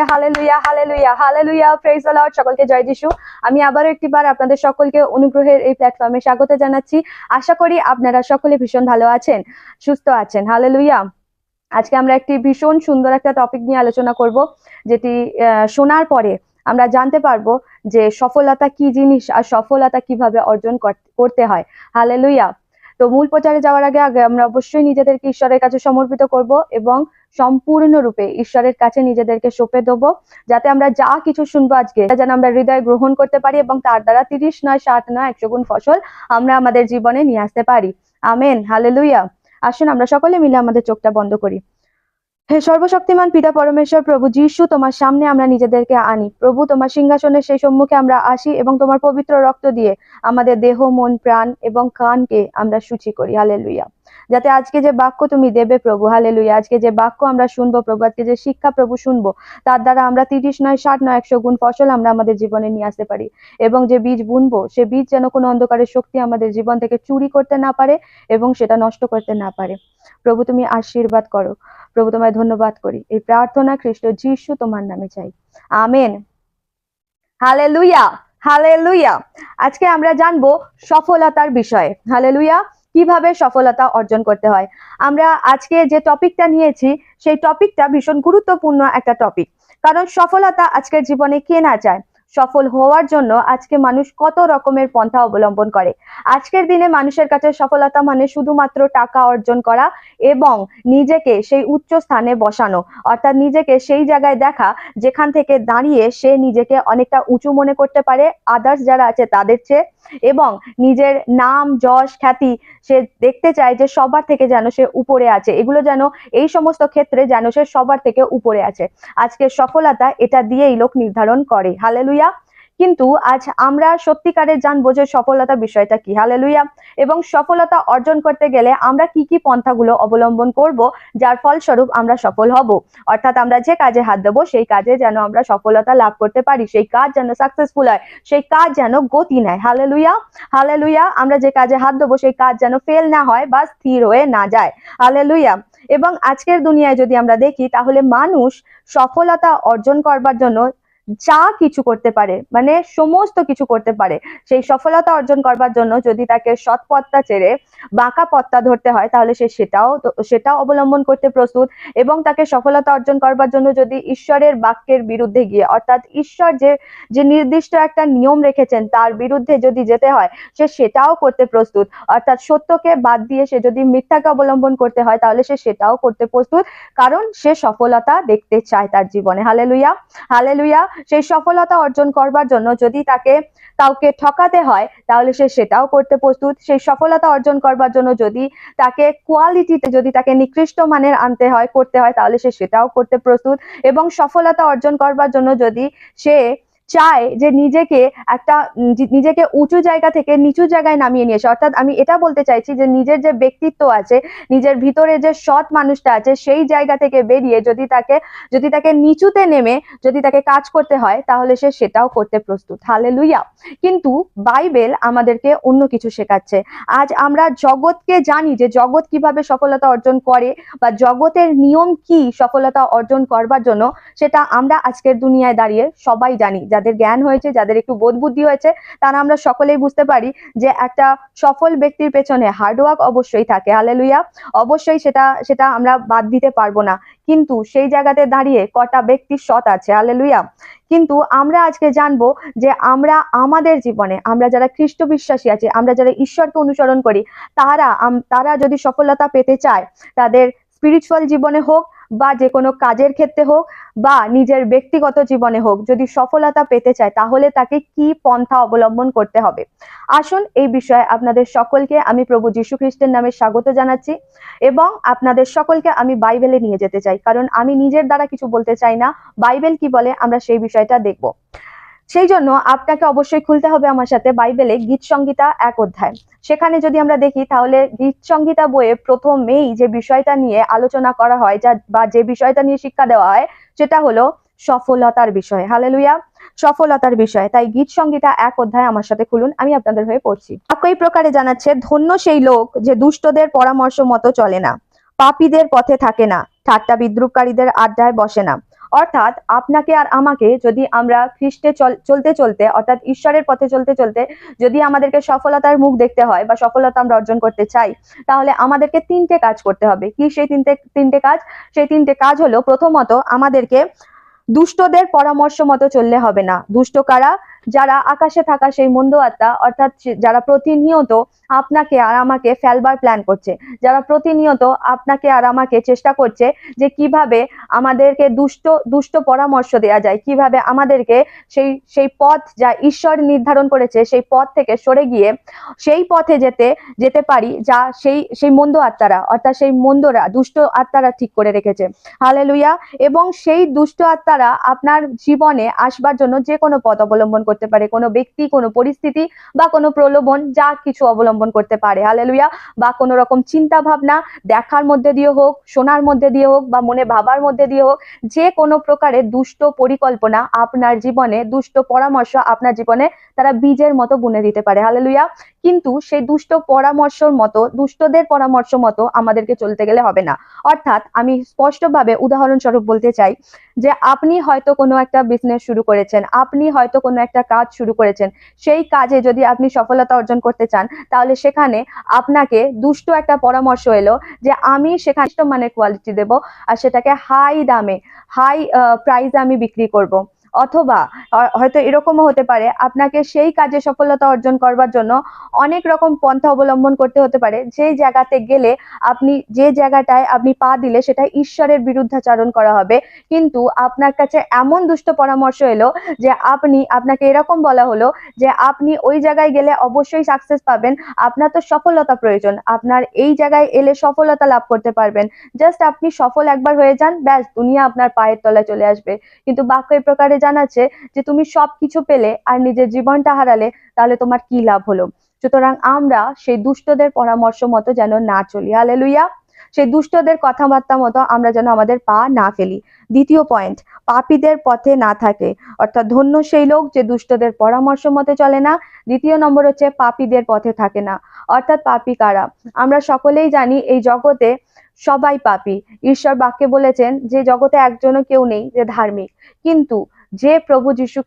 Hallelujah hallelujah hallelujah hallelujah, praise the Lord. সকলকে জয় যিশু। আমি আবারও একটিবার আপনাদের সকলকে অনুগ্রহের এই প্ল্যাটফর্মে স্বাগত জানাচ্ছি। আশা করি আপনারা সকলে ভীষণ ভালো আছেন, সুস্থ আছেন। হালেলুয়া। আজকে আমরা একটি ভীষণ সুন্দর একটা টপিক নিয়ে আলোচনা করব, যেটি শোনার পরে আমরা জানতে পারবো যে সফলতা কি জিনিস আর সফলতা কিভাবে অর্জন করতে হয়। হালেলুয়া। তো মূল প্রচারে যাওয়ার আগে আমরা অবশ্যই নিজেদেরকে ঈশ্বরের কাছে সমর্পিত করব এবং সম্পূর্ণরূপে ঈশ্বরের কাছে নিজেদেরকে সঁপে দেবো, যাতে আমরা যা কিছু শুনবো আজকে যেন আমরা হৃদয়ে গ্রহণ করতে পারি এবং তার দ্বারা 30 নয় 60 নয় 100 গুণ ফসল আমরা আমাদের জীবনে নিয়ে আসতে পারি। আমেন। হালেলুয়া। আসুন আমরা সকলে মিলে আমাদের চোখটা বন্ধ করি। হে সর্বশক্তিমান পিতা পরমেশ্বর, প্রভু যিশু, তোমার সামনে আমরা নিজেদেরকে আনি। প্রভু, তোমার সিংহাসনের সেই সম্মুখে আমরা আসি এবং তোমার পবিত্র রক্ত দিয়ে আমাদের দেহ, মন, প্রাণ এবং কানকে আমরা শুচি করি। হালেলুয়া। যাতে আজকে যে বাক্য তুমি দেবে প্রভু, হালেলুয়া, আজকে যে বাক্য আমরা শুনবো প্রভু, আজকে যে শিক্ষা প্রভু শুনবো, তার দ্বারা আমরা 30 নয় 60 নয় 100 গুণ ফসল আমরা আমাদের জীবনে নিয়ে আসতে পারি। এবং যে বীজ বুনবো, সে বীজ যেন কোনো অন্ধকারের শক্তি আমাদের জীবন থেকে চুরি করতে না পারে এবং সেটা নষ্ট করতে না পারে। প্রভু, তুমি আশীর্বাদ করো। প্রভু, তোমায় ধন্যবাদ করি। এই প্রার্থনা খ্রিস্ট যিশু তোমার নামে চাই। আমেন। Hallelujah hallelujah. আজকে আমরা জানবো সফলতার বিষয়ে। হালেলুয়া। কিভাবে সফলতা অর্জন করতে হয়। আমরা আজকে যে টপিকটা নিয়েছি সেই টপিকটা ভীষণ গুরুত্বপূর্ণ একটা টপিক, কারণ সফলতা আজকের জীবনে কে না চায়। সফল হওয়ার জন্য আজকে মানুষ কত রকমের পন্থা অবলম্বন করে। আজকের দিনে মানুষের কাছে সফলতা মানে শুধুমাত্র টাকা অর্জন করা এবং নিজেকে সেই উচ্চ স্থানে বসানো, অর্থাৎ নিজেকে সেই জায়গায় দেখা যেখান থেকে দাঁড়িয়ে সে নিজেকে অনেকটা উঁচু মনে করতে পারে আদার্স যারা আছে তাদের চেয়ে, এবং নিজের নাম যশ খ্যাতি সে দেখতে চায় যে সবার থেকে যেন সে উপরে আছে, এগুলো যেন এই সমস্ত ক্ষেত্রে যেন সে সবার থেকে উপরে আছে। আজকে সফলতা এটা দিয়েই লোক নির্ধারণ করে। হালেলুয়া। কিন্তু আজ আমরা সত্যিকারের জানবো যে সফলতা বিষয়টা কি। হালেলুয়া। এবং সফলতা অর্জন করতে গেলে আমরা কি কি পন্থাগুলো অবলম্বন করব, যার ফলস্বরূপ আমরা সফল হব। অর্থাৎ আমরা যে কাজে হাত দেবো সেই কাজে যেন আমরা সফলতা লাভ করতে পারি, সেই কাজ যেন সাকসেসফুল হয়, সেই কাজ যেন গতি নেয়। Hallelujah hallelujah. আমরা যে কাজে হাত দেবো সেই কাজ যেন ফেল না হয় বা স্থির হয়ে না যায়। হালেলুয়া। এবং আজকের দুনিয়ায় যদি আমরা দেখি তাহলে মানুষ সফলতা অর্জন করবার জন্য যা কিছু করতে পারে, মানে সমস্ত কিছু করতে পারে। সেই সফলতা অর্জন করবার জন্য যদি তাকে সৎ পথটা ছেড়ে বাঁকা পথটা ধরতে হয় তাহলে সে সেটাও অবলম্বন করতে প্রস্তুত। এবং তাকে সফলতা অর্জন করবার জন্য যদি ঈশ্বরের বাক্যের বিরুদ্ধে গিয়ে, অর্থাৎ ঈশ্বর যে নির্দিষ্ট একটা নিয়ম রেখেছেন তার বিরুদ্ধে যদি যেতে হয় সে সেটাও করতে প্রস্তুত। অর্থাৎ সত্যকে বাদ দিয়ে সে যদি মিথ্যাকে অবলম্বন করতে হয় তাহলে সে সেটাও করতে প্রস্তুত, কারণ সে সফলতা দেখতে চায় তার জীবনে। Hallelujah hallelujah. সেই সফলতা অর্জন করবার জন্য যদি তাকে কাউকে ঠকাতে হয় তাহলে সে সেটাও করতে প্রস্তুত। সেই সফলতা অর্জন করবার জন্য যদি তাকে কোয়ালিটিতে যদি তাকে নিকৃষ্ট মানের আনতে হয় করতে হয় তাহলে সে সেটাও করতে প্রস্তুত। এবং সফলতা অর্জন করবার জন্য যদি সে চায় যে নিজেকে উঁচু জায়গা থেকে নিচু জায়গায় নামিয়ে নিয়ে আসে, অর্থাৎ আমি এটা বলতে চাইছি যে নিজের যে ব্যক্তিত্ব আছে, নিজের ভিতরে যে সৎ মানুষটা আছে, সেই জায়গা থেকে বেরিয়ে যদি তাকে নিচুতে নেমে যদি তাকে কাজ করতে হয় তাহলে সে সেটাও করতে প্রস্তুত। হালেলুয়া। কিন্তু বাইবেল আমাদেরকে অন্য কিছু শেখাচ্ছে। আজ আমরা জগৎকে জানি যে জগৎ কিভাবে সফলতা অর্জন করে বা জগতের নিয়ম কি সফলতা অর্জন করবার জন্য, সেটা আমরা আজকের দুনিয়ায় দাঁড়িয়ে সবাই জানি। যাদের জ্ঞান হয়েছে, যাদের একটু বোধ বুদ্ধি হয়েছে, তারা আমরা সকলেই বুঝতে পারি যে একটা সফল ব্যক্তির পেছনে হার্ডওয়ার্ক অবশ্যই থাকে। হালেলুয়া। অবশ্যই সেটা আমরা বাদ দিতে পারবো না। কিন্তু সেই জায়গাতে দাঁড়িয়ে কটা ব্যক্তি সৎ আছে। হালেলুয়া। কিন্তু আমরা আজকে জানবো যে আমরা আমাদের জীবনে, আমরা যারা খ্রিস্ট বিশ্বাসী আছি, আমরা যারা ঈশ্বরকে অনুসরণ করি, তারা যদি সফলতা পেতে চায়, তাদের স্পিরিচুয়াল জীবনে হোক বা যে কোনো কাজের ক্ষেত্রে হোক বা নিজের ব্যক্তিগত জীবনে হোক, যদি সফলতা পেতে চায় তাহলে তাকে কি পন্থা অবলম্বন করতে হবে। আসুন এই বিষয়ে আপনাদের সকলকে আমি প্রভু যীশু খ্রিস্টের নামে স্বাগত জানাচ্ছি এবং আপনাদের সকলকে আমি বাইবেলে নিয়ে যেতে চাই, কারণ আমি নিজের দ্বারা কিছু বলতে চাই না। বাইবেল কি বলে আমরা সেই বিষয়টা দেখব। সেই জন্য আপনাকে অবশ্যই খুলতে হবে আমার সাথে বাইবেলে গীত সংহিতা 1 অধ্যায়। সেখানে যদি আমরা দেখি তাহলে গীত সংহিতা বইয়ে প্রথমেই যে বিষয়টা নিয়ে আলোচনা করা হয় বা যে বিষয়টা নিয়ে শিক্ষা দেওয়া হয় সেটা হলো সফলতার বিষয়। হালেলুয়া। সফলতার বিষয়। তাই গীত সংহিতা 1 অধ্যায় আমার সাথে খুলুন, আমি আপনাদের হয়ে পড়ছি। এই প্রকারে জানাচ্ছে, ধন্য সেই লোক যে দুষ্টদের পরামর্শ মতো চলে না, পাপীদের পথে থাকে না, ঠাট্টা বিদ্রুপকারীদের আড্ডায় বসে না, অর্থাৎ আপনাকে আর আমাকে যদি আমরা খ্রিস্টে চলতে চলতে অর্থাৎ ঈশ্বরের পথে চলতে চলতে যদি আমাদেরকে সফলতার মুখ দেখতে হয় বা সফলতা আমরা অর্জন করতে চাই, তাহলে আমাদেরকে তিনটে কাজ করতে হবে। কি সেই তিনটে কাজ? সেই তিনটে কাজ হলো, প্রথমত আমাদেরকে দুষ্টদের পরামর্শ মতো চললে হবে না। দুষ্ট কারা? যারা আকাশে থাকা সেই মন্দ আত্মা, অর্থাৎ যারা প্রতিনিয়ত আপনাকে আর আমাকে ফেলবার প্ল্যান করছে, যারা প্রতিনিয়ত আপনাকে আর আমাকে চেষ্টা করছে যে কিভাবে আমাদেরকে দুষ্ট পরামর্শ দেওয়া যায়, কিভাবে আমাদেরকে সেই পথ যা ঈশ্বর নির্ধারণ করেছে সেই পথ থেকে সরে গিয়ে সেই পথে যেতে পারি, যা সেই মন্দ আত্মারা অর্থাৎ সেই মন্দরা দুষ্ট আত্মারা ঠিক করে রেখেছে। হালেলুয়া। এবং সেই দুষ্ট আত্মারা আপনার জীবনে আসবার জন্য যে কোনো পথ অবলম্বন করতে পারে, কোনো ব্যক্তি, কোনো পরিস্থিতি বা কোনো প্রলোভন, যা কিছু অবলম্বন করতে পারে। হালেলুয়া। বা কোনো রকম চিন্তা ভাবনা দেখার মধ্যে দিয়ে হোক, শোনার মধ্যে দিয়ে হোক বা মনে ভাবার মধ্যে দিয়ে হোক, যে কোনো প্রকারের দুষ্ট পরিকল্পনা আপনার জীবনে, দুষ্ট পরামর্শ আপনার জীবনে তারা বীজের মতো বুনে দিতে পারে। হালেলুয়া। কিন্তু সেই দুষ্টদের পরামর্শ মতো আমাদেরকে চলতে গেলে হবে না। অর্থাৎ আমি স্পষ্টভাবে উদাহরণস্বরূপ বলতে চাই যে আপনি হয়তো কোনো একটা বিজনেস শুরু করেছেন, আপনি হয়তো কোনো একটা কাজ শুরু করেছেন, সেই কাজে যদি আপনি সফলতা অর্জন করতে চান, তাহলে সেখানে আপনাকে দুষ্ট একটা পরামর্শ এলো যে আমি সেখানে মানের কোয়ালিটি দেব আর সেটাকে হাই দামে, হাই প্রাইসে আমি বিক্রি করব। অথবা হয়তো এরকমও হতে পারে আপনাকে সেই কাজে সফলতা অর্জন করবার জন্য অনেক রকম পন্থা অবলম্বন করতে হতে পারে, যেই জায়গাতে গেলে যে জায়গাটায় আপনি পা দিলে সেটা ঈশ্বরের বিরুদ্ধাচরণ করা হবে। কিন্তু আপনার কাছে এমন দুষ্ট পরামর্শ এলো যে আপনাকে এরকম বলা হলো যে আপনি ওই জায়গায় গেলে অবশ্যই সাকসেস পাবেন, আপনার তো সফলতা প্রয়োজন, আপনার এই জায়গায় এলে সফলতা লাভ করতে পারবেন, জাস্ট আপনি সফল একবার হয়ে যান, ব্যাস দুনিয়া আপনার পায়ের তলায় চলে আসবে। কিন্তু বাক্য এই প্রকারে জানাচ্ছে যে তুমি সবকিছু পেলে আর নিজের জীবনটা হারালে, তাহলে তোমার কি লাভ হলো? সুতরাং আমরা সেই দুষ্টদের পরামর্শ মতো যেন না চলি। হালেলুয়া। সেই দুষ্টদের কথাবার্তা মতো আমরা যেন আমাদের পা না ফেলি। দ্বিতীয় পয়েন্ট, পাপীদের পথে না থাকে। অর্থাৎ ধন্য সেই লোক যে দুষ্টদের পরামর্শ মতে চলে না। দ্বিতীয় নম্বর হচ্ছে পাপীদের পথে থাকে না। অর্থাৎ পাপী কারা? আমরা সকলেই জানি এই জগতে সবাই পাপী। ঈশ্বর বাক্যে বলেছেন যে জগতে একজনও কেউ নেই যে ধার্মিক, কিন্তু যে প্রভু যীশু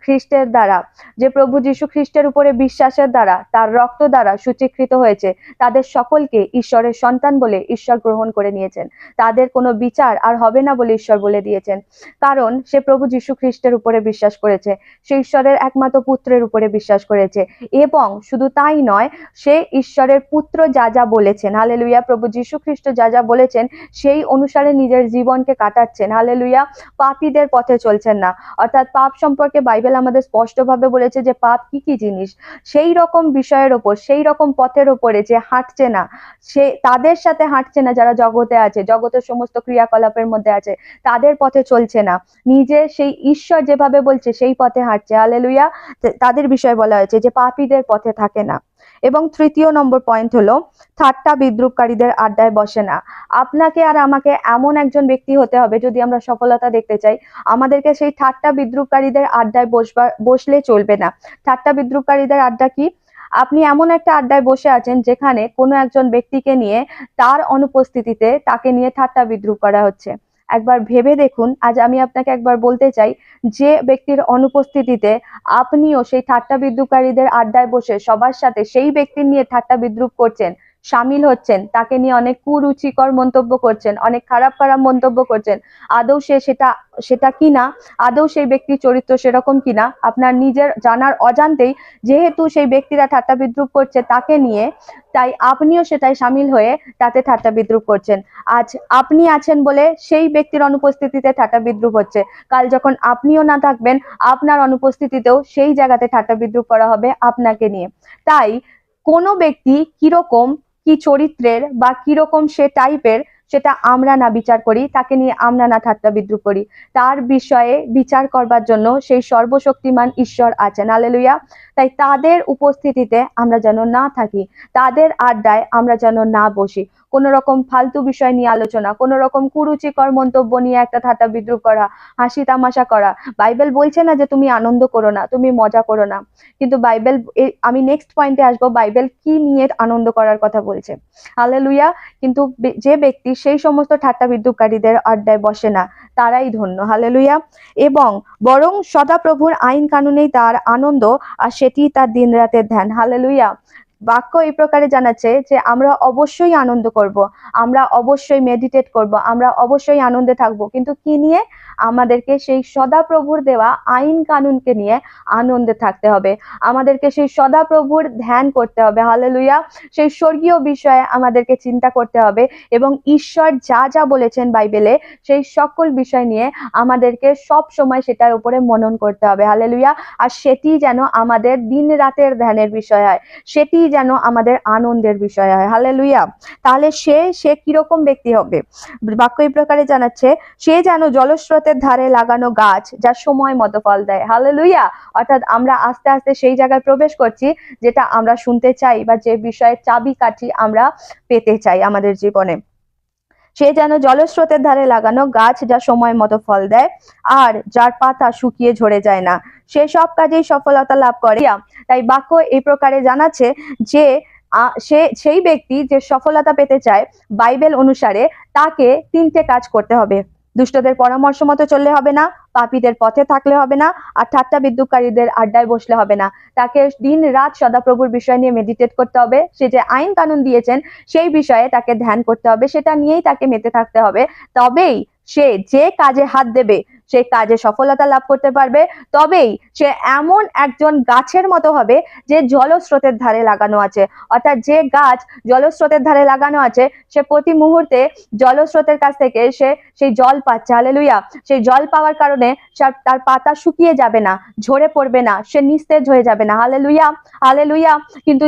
খ্রিস্টের উপরে বিশ্বাসের দ্বারা, তার রক্ত দ্বারা সূচীকৃত হয়েছে, তাদের সকলকে ঈশ্বরের সন্তান বলে ঈশ্বর গ্রহণ করে নিয়েছেন। তাদের কোনো বিচার আর হবে না বলে ঈশ্বর বলে দিয়েছেন, কারণ সে প্রভু যীশু খ্রিস্টের উপরে বিশ্বাস করেছে, সে ঈশ্বরের একমাত্র পুত্রের উপরে বিশ্বাস করেছে। এবং শুধু তাই নয়, সে ঈশ্বরের পুত্র যা যা বলেছেন, হালেলুয়া, প্রভু যীশু খ্রিস্ট যা যা বলেছেন সেই অনুসারে নিজের জীবনকে কাটাচ্ছেন। হালেলুয়া। পাপীদের পথে চলছেন না। অর্থাৎ পাপ সম্পর্কে বাইবেল আমাদের স্পষ্টভাবে বলেছে যে পাপ কি কি জিনিস। সেই রকম বিষয়ের ওপর, সেই রকম পথের ওপরে যে হাঁটছে না, সে তাদের সাথে হাঁটছে না যারা জগতে আছে, জগতের সমস্ত ক্রিয়াকলাপের মধ্যে আছে, তাদের পথে চলছে না, নিজে সেই ঈশ্বর যেভাবে বলছে সেই পথে হাঁটছে। হালেলুয়া। তাদের বিষয়ে বলা হয়েছে যে পাপীদের পথে থাকে না। এবং তৃতীয় নম্বর পয়েন্ট হলো, ঠাট্টা বিদ্রুপকারীদের আড্ডায় বসে না। আপনাকে আর আমাকে এমন একজন ব্যক্তি হতে হবে, যদি আমরা সফলতা দেখতে চাই, আমাদেরকে সেই ঠাট্টা বিদ্রুপকারীদের আড্ডায় বসলে চলবে না। ঠাট্টা বিদ্রুপকারীদের আড্ডা কি? আপনি এমন একটা আড্ডায় বসে আছেন যেখানে কোনো একজন ব্যক্তিকে নিয়ে, তার অনুপস্থিতিতে তাকে নিয়ে ঠাট্টা বিদ্রুপ করা হচ্ছে। একবার ভেবে দেখুন, আজ আমি আপনাকে একবার বলতে চাই, যে ব্যক্তির অনুপস্থিতিতে আপনিও সেই ঠাট্টা বিদ্রুপকারীদের আড্ডায় বসে সবার সাথে সেই ব্যক্তির নিয়ে ঠাট্টা বিদ্রুপ করছেন, সামিল হচ্ছেন, তাকে নিয়ে অনেক কুরুচিকর মন্তব্য করছেন, অনেক খারাপ মন্তব্য করছেন, আদৌ সেটা কিনা, আদৌ সেই ব্যক্তির চরিত্র সেরকম কিনা আপনার নিজের জানার অজান্তেই, যেহেতু সেই ব্যক্তিরা ঠাট্টা বিদ্রুপ করছে তাকে নিয়ে, তাই আপনিও সেটাই সামিল হয়ে তাতে ঠাট্টা বিদ্রুপ করছেন। আজ আপনি আছেন বলে সেই ব্যক্তির অনুপস্থিতিতে ঠাট্টা বিদ্রুপ হচ্ছে, কাল যখন আপনিও না থাকবেন, আপনার অনুপস্থিতিতেও সেই জায়গাতে ঠাট্টা বিদ্রুপ করা হবে আপনাকে নিয়ে। তাই কোনো ব্যক্তি কিরকম, কি চরিত্রের বা কিরকম সে টাইপের, সেটা আমরা না বিচার করি, তাকে নিয়ে আমরা না ঠাট্টা বিদ্রুপ করি, তার বিষয়ে বিচার করবার জন্য সেই সর্বশক্তিমান ঈশ্বর আছেন। হালেলুয়া। তাই তাদের উপস্থিতিতে আমরা যেন না থাকি, তাদের আড্ডায় আমরা যেন না বসি। কোন রকম ফালতু বিষয় নিয়ে আলোচনা, কোন রকম কুরুচিকর মন্তব্য নিয়ে একটা ঠাট্টা বিদ্রুপ করা, হাসি তামাশা করা। বাইবেল বলছে না যে তুমি আনন্দ করো না, তুমি মজা করো না, কিন্তু বাইবেল, আমি নেক্সট পয়েন্টে আসবো, বাইবেল কি নিয়ে আনন্দ করার কথা বলছে। হালেলুয়া। কিন্তু যে ব্যক্তি সেই সমস্ত ঠাট্টা বিদ্রুপকারীদের আড্ডায় বসে না, তারাই ধন্য। হালেলুয়া। এবং বরং সদাপ্রভুর আইন কানুনেই তার আনন্দ, আর সেটি তার দিন রাতের ধ্যান। হালেলুয়া। বাক্য এই প্রকারে জানাচ্ছে যে আমরা অবশ্যই আনন্দ করব, আমরা অবশ্যই মেডিটেট করব, আমরা অবশ্যই আনন্দে থাকব, কিন্তু কি নিয়ে? আমাদেরকে সেই সদাপ্রভুর দেওয়া আইন কানুনকে নিয়ে আনন্দে থাকতে হবে, আমাদেরকে সেই সদাপ্রভুর ধ্যান করতে হবে। হালেলুয়া। সেই স্বর্গীয় বিষয়ে আমাদেরকে চিন্তা করতে হবে, এবং ঈশ্বর যা যা বলেছেন বাইবেলে সেই সকল বিষয় নিয়ে আমাদেরকে সব সময় সেটার উপরে মনন করতে হবে। হালেলুয়া। আর সেটি যেন আমাদের দিন রাতের ধ্যানের বিষয় হয়, সেটি যেন আমাদের আনন্দের বিষয় হয়। হালেলুয়া। তাহলে সে কিরকম ব্যক্তি হবে? বাক্য এই প্রকারে জানাচ্ছে, সে যেন জলস্রোতের ধারে লাগানো গাছ, যা সময় মতো ফল দেয়। হালেলুয়া। অর্থাৎ আমরা আস্তে আস্তে সেই জায়গায় প্রবেশ করছি যেটা আমরা শুনতে চাই, বা যে বিষয়ের চাবিকাঠি আমরা পেতে চাই আমাদের জীবনে। সে যেন জলস্রোতের ধারে লাগানো গাছ, যা সময় মতো ফল দেয়, আর যার পাতা শুকিয়ে ঝরে যায় না, সে সব কাজেই সফলতা লাভ করে। তাই বাক্য এই প্রকারে জানাচ্ছে যে সেই ব্যক্তি যে সফলতা পেতে চায় বাইবেল অনুসারে, তাকে তিনটে কাজ করতে হবে। দুষ্টদের পরামর্শ মতো চললে হবে না, পাপীদের পথে থাকলে হবে না, আর ঠাট্টা বিদ্রুপকারীদের আড্ডায় বসলে হবে না। তাকে দিন রাত সদাপ্রভুর বিষয় নিয়ে মেডিটেট করতে হবে, সে যে আইন কানুন দিয়েছেন সেই বিষয়ে তাকে ধ্যান করতে হবে, সেটা নিয়েই তাকে মেতে থাকতে হবে। তবেই সে যে কাজে হাত দেবে সেই কাজে সফলতা লাভ করতে পারবে। তবেই সে এমন একজন গাছের মতো হবে যে জলস্রোতের ধারে লাগানো আছে। অর্থাৎ যে গাছ জলস্রোতের ধারে লাগানো আছে, সে প্রতি মুহূর্তে জলস্রোতের কাছ থেকে সে সেই জল পাচ্ছে। হালেলুয়া। সেই জল পাওয়ার কারণে তার পাতা শুকিয়ে যাবে না, ঝরে পড়বে না, সে নিস্তেজ হয়ে যাবে না। হালেলুয়া। হালেলুয়া। কিন্তু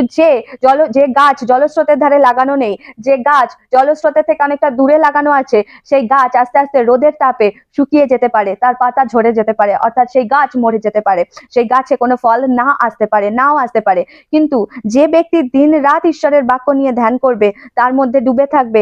যে গাছ জলস্রোতের ধারে লাগানো নেই, যে গাছ জলস্রোতের থেকে অনেকটা দূরে লাগানো আছে, সেই গাছ আস্তে আস্তে রোদের তাপে শুকিয়ে যেতে পারে, তার পাতা ঝরে যেতে পারে, অর্থাৎ সেই গাছ মরে যেতে পারে, সেই গাছে কোনো ফল নাও আসতে পারে। কিন্তু যে ব্যক্তি দিন রাত ঈশ্বরের বাক্য নিয়ে ধ্যান করবে, তার মধ্যে ডুবে থাকবে,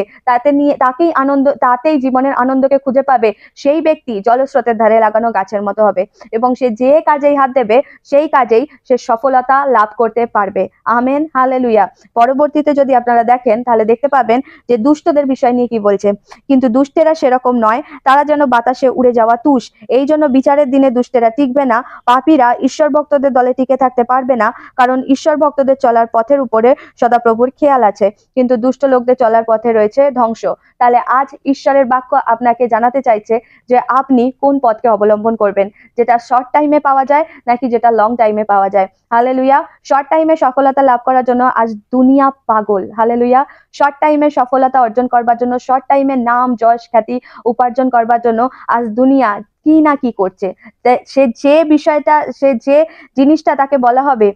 তাতেই জীবনের আনন্দকে খুঁজে পাবে, সেই ব্যক্তি জলস্রোতের ধারে লাগানো গাছের মতো হবে, এবং সে যে কাজেই হাত দেবে সেই কাজেই সে সফলতা লাভ করতে পারবে। আমেন। হালেলুয়া। পরবর্তীতে যদি আপনারা দেখেন তাহলে দেখতে পাবেন যে দুষ্টদের বিষয় নিয়ে কি বলছে। কিন্তু দুষ্টেরা সেরকম নয়, তারা যেন বাতাসে উড়ে যাওয়া তুষ। এই জন্য বিচারের দিনে দুষ্টেরা টিকবে না, পাপীরা ঈশ্বর ভক্তদের দলে টিকে থাকতে পারবে না, কারণ ঈশ্বর ভক্তদের চলার পথের উপরে সদাপ্রভুর খেয়াল আছে, কিন্তু দুষ্ট লোকদের চলার পথে রয়েছে ধ্বংস। তাহলে আজ ঈশ্বরের বাক্য আপনাকে জানাতে চাইছে যে আপনি কোন পথকে অবলম্বন করবেন, যেটা শর্ট টাইমে পাওয়া যায় নাকি যেটা লং টাইমে পাওয়া যায়। হালেলুয়া। শর্ট টাইমে সফলতা লাভ করার জন্য আজ দুনিয়া পাগল। হালেলুয়া। শর্ট টাইমে সফলতা অর্জন করবার জন্য, শর্ট টাইমে নাম যশ খ্যাতি উপার্জন করবার জন্য আজ দুনিয়া কি না কি করছে। সে যে জিনিসটা তাকে বলা হবে,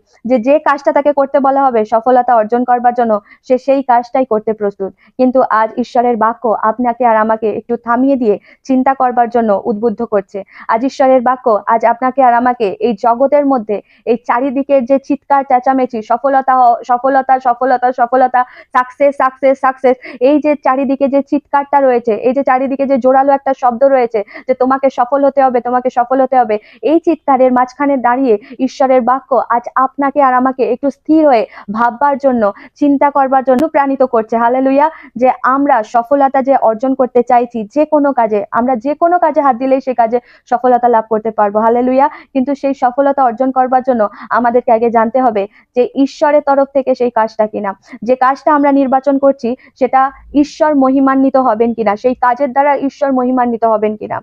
যে কাজটা তাকে করতে বলা হবে সফলতা অর্জন করবার জন্য, সে সেই কাজটাই করতে প্রস্তুত। কিন্তু আজ ঈশ্বরের বাক্য আপনাকে আর আমাকে একটু থামিয়ে দিয়ে চিন্তা করবার জন্য উদ্বুদ্ধ করছে। আজ ঈশ্বরের বাক্য আজ আপনাকে আর আমাকে এই জগতের মধ্যে এই চারিদিকের যে চিৎকার চেঁচামেচি, সফলতা সফলতা সফলতা সফলতা, সাকসেস সাকসেস সাকসেস, এই যে চারিদিকে যে চিৎকারটা রয়েছে, এই যে চারিদিকে যে জোরালো একটা শব্দ রয়েছে যে তোমাকে সফল হতে হবে, তোমাকে সফল হতে হবে, এই চিৎকারের মাঝখানে দাঁড়িয়ে ঈশ্বরের বাক্য আজ আপনাকে আর আমাকে একটু স্থির হয়ে ভাববার জন্য, চিন্তা করবার জন্য প্রাণিত করছে। হালেলুয়া। যে আমরা সফলতা যে অর্জন করতে চাইছি, যে কোনো কাজে, আমরা যে কোনো কাজে হাত দিলেই সে কাজে সফলতা লাভ করতে পারবো। হালেলুয়া। কিন্তু সেই সফলতা অর্জন করবার জন্য আমাদেরকে আগে জানতে হবে যে ঈশ্বরের তরফ থেকে সেই কাজটা কিনা, যে কাজটা আমরা নির্বাচন করছি সেটা ঈশ্বর মহিমান্বিত হবেন কিনা, সেই কাজের দ্বারা ঈশ্বর মহিমান্বিত হবেন কিনা।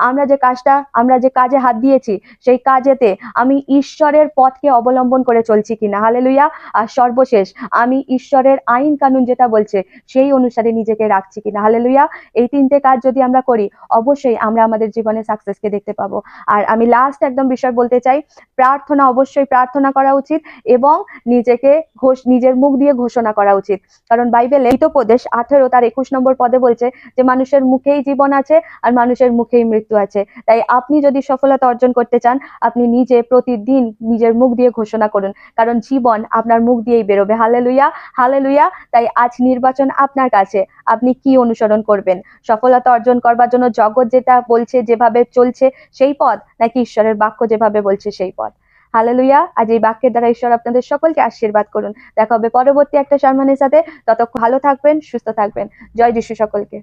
আমরা যে কাজে হাত দিয়েছি সেই কাজেতে আমি ঈশ্বরের পথকে অবলম্বন করে চলছি কিনা। হালেলুয়া। আর সর্বশেষ আমি ঈশ্বরের আইন কানুন যেটা বলছে সেই অনুসারে নিজেকে রাখছি কিনা। হালেলুয়া। এই তিনটে কাজ যদি আমরা করি, অবশ্যই আমরা আমাদের জীবনে সাকসেসকে দেখতে পাবো। আর আমি লাস্ট একদম বিষয় বলতে চাই, প্রার্থনা, অবশ্যই প্রার্থনা করা উচিত, এবং নিজের মুখ দিয়ে ঘোষণা করা উচিত। কারণ বাইবেলে হিতোপদেশ 18 তার 21 নম্বর পদে বলছে যে মানুষের মুখেই জীবন আছে আর মানুষের মুখেই মৃত্যু আছে। তাই আপনি যদি সফলতা অর্জন করতে চান, আপনি নিজে প্রতিদিন নিজের মুখ দিয়ে ঘোষণা করুন, কারণ জীবন আপনার মুখ দিয়েই বেরোবে। Hallelujah, hallelujah. তাই আজ নির্বাচন আপনার কাছে, আপনি কি অনুসরণ করবেন? সফলতা অর্জন করবার জন্য জগৎ যেটা বলছে, যেভাবে চলছে সেই পথ, নাকি ঈশ্বরের বাক্য যেভাবে বলছে সেই পথ? হালেলুয়া। আজ এই বাক্যের দ্বারা ঈশ্বর আপনাদের সকলকে আশীর্বাদ করুন। দেখা হবে পরবর্তী একটা সম্মানের সাথে। ততক্ষণ ভালো থাকবেন, সুস্থ থাকবেন। জয় যিশু সকলকে।